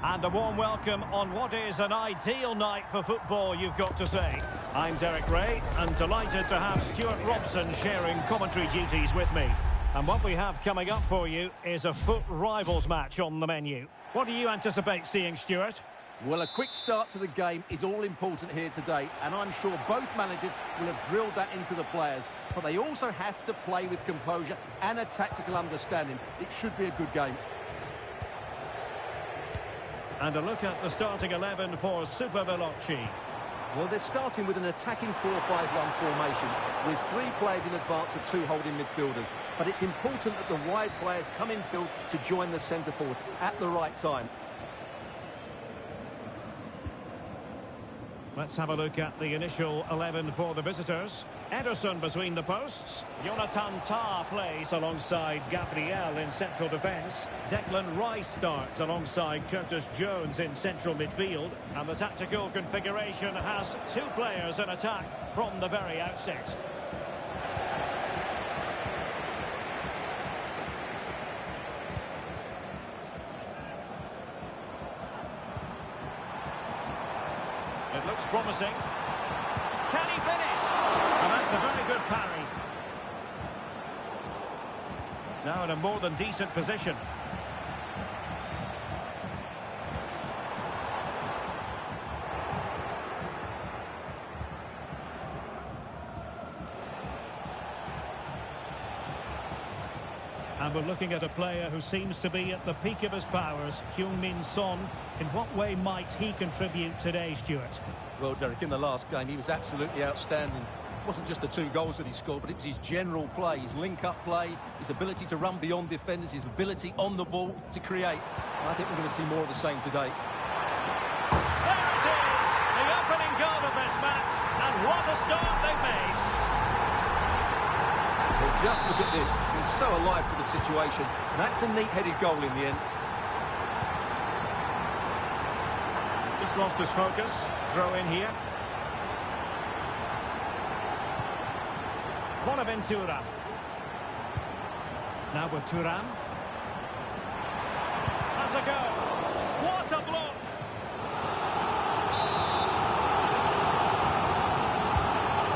And a warm welcome on what is an ideal night for football, you've got to say. I'm Derek Ray, and delighted to have Stuart Robson sharing commentary duties with me. And what we have coming up for you is a foot rivals match on the menu. What do you anticipate seeing, Stuart? Well, a quick start to the game is all important here today, and I'm sure both managers will have drilled that into the players. But they also have to play with composure and a tactical understanding. It should be a good game. And a look at the starting 11 for Super Veloci. Well, they're starting with an attacking 4-5-1 formation, with 3 players in advance of 2 holding midfielders. But it's important that the wide players come in field to join the centre forward at the right time. Let's have a look at the initial 11 for the visitors. Ederson between the posts. Jonathan Tah plays alongside Gabriel in central defence. Declan Rice starts alongside Curtis Jones in central midfield. And the tactical configuration has 2 players in attack from the very outset. It looks promising. Can he finish? And that's a very good parry. Now in a more than decent position. And we're looking at a player who seems to be at the peak of his powers, Heung-min Son. In what way might he contribute today, Stuart? Well, Derek, in the last game, he was absolutely outstanding. It wasn't just the 2 goals that he scored, but it was his general play, his link-up play, his ability to run beyond defenders, his ability on the ball to create. And I think we're going to see more of the same today. There it is! The opening goal of this match, and what a start they've made! Well, just look at this. He's so alive for the situation. That's a neat-headed goal in the end. Just lost his focus. Throw in here. Bonaventura. Now with Thuram. Has a go. What a block!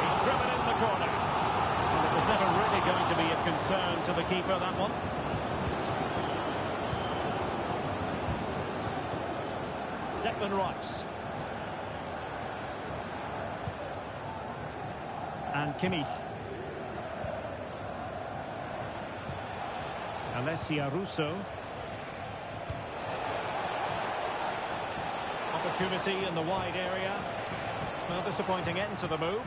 He's driven in the corner. Well, it was never really going to be a concern to the keeper, that one. Declan Rice. And Kimmich. Alessia Russo. Opportunity in the wide area. Well, disappointing end to the move.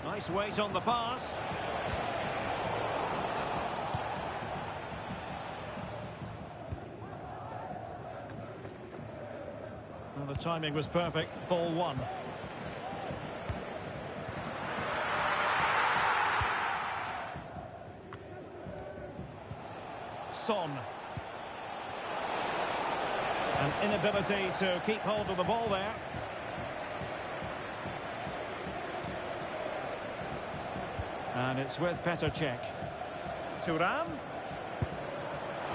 Nice weight on the pass. Well, the timing was perfect. Ball 1. Son. An inability to keep hold of the ball there. And it's with Petr Cech. Thuram.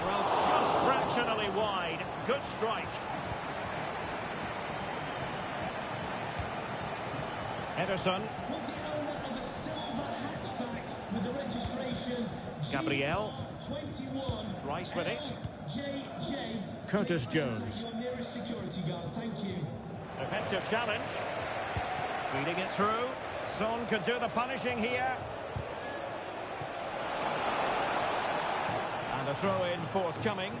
Well, just fractionally wide. Good strike. Ederson. Gabriel. Rice with it. Curtis Jones. Effective challenge. Feeding it through. Son could do the punishing here. And a throw-in forthcoming.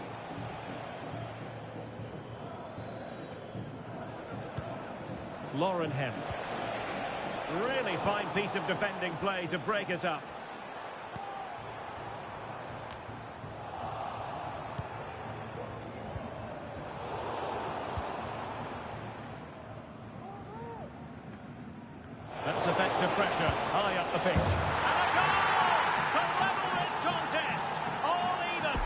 Lauren Hem. Really fine piece of defending play to break us up. That's effective pressure, high up the pitch. And a goal to level this contest. All even.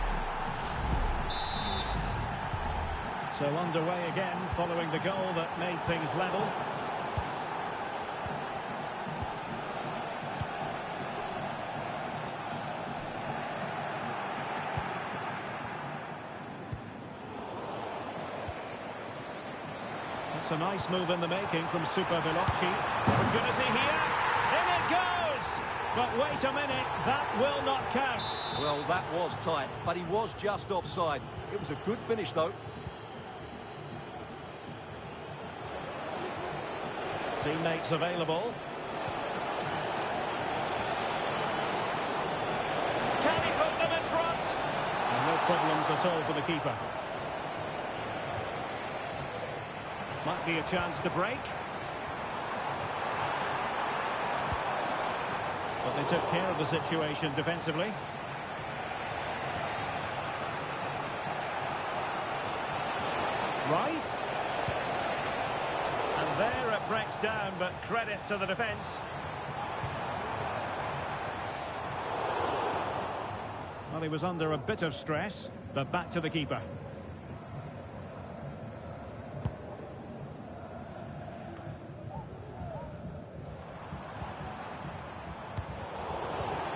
So underway again, following the goal that made things level. That's a nice move in the making from Super Veloci. Opportunity here. In it goes! But wait a minute, that will not count. Well, that was tight, but he was just offside. It was a good finish, though. Teammates available. Can he put them in front? And no problems at all for the keeper. Might be a chance to break. But they took care of the situation defensively. Rice. And there it breaks down, but credit to the defence. Well, he was under a bit of stress, but back to the keeper.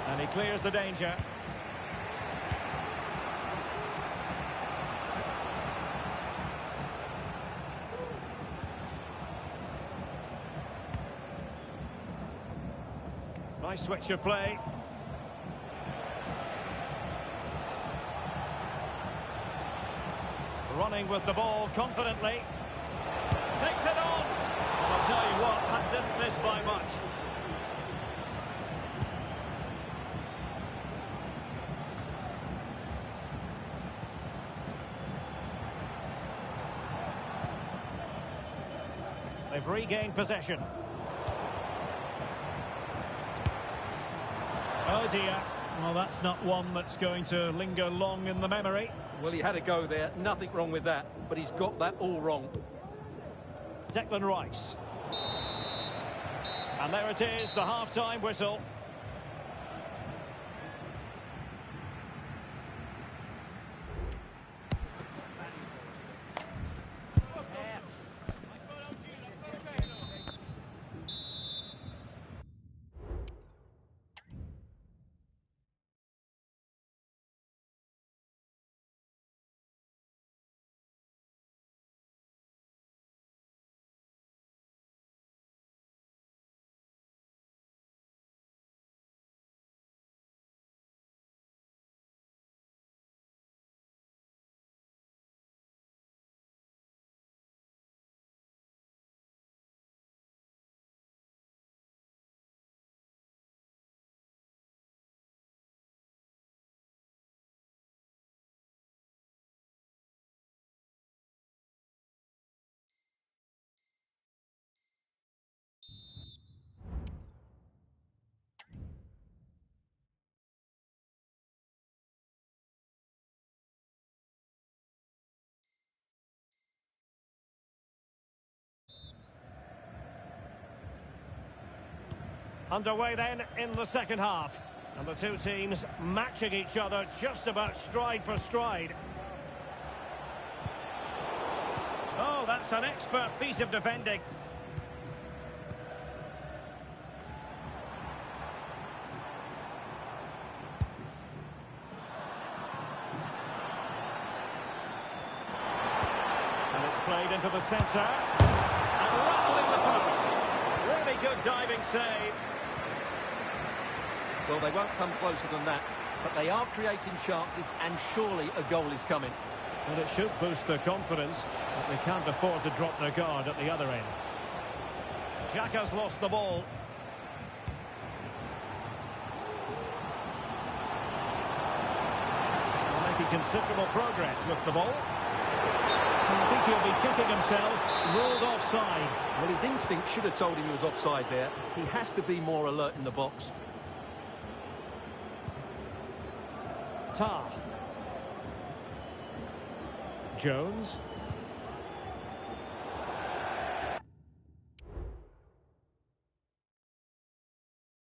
And he clears the danger. Nice switch of play. Running with the ball confidently. Takes it on. And I'll tell you what, that didn't miss by much. They've regained possession. Oh dear. Well, that's not one that's going to linger long in the memory. Well, he had a go there. Nothing wrong with that. But he's got that all wrong. Declan Rice. And there it is, the half-time whistle. Underway then in the second half. And the two teams matching each other just about stride for stride. Oh, that's an expert piece of defending. And it's played into the centre. And rattling the post. Really good diving save. Well, they won't come closer than that, but they are creating chances, and surely a goal is coming. Well, it should boost their confidence, but they can't afford to drop their guard at the other end. Xhaka's lost the ball. They're making considerable progress with the ball. And I think he'll be kicking himself, ruled offside. Well, his instinct should have told him he was offside there. He has to be more alert in the box. Jones.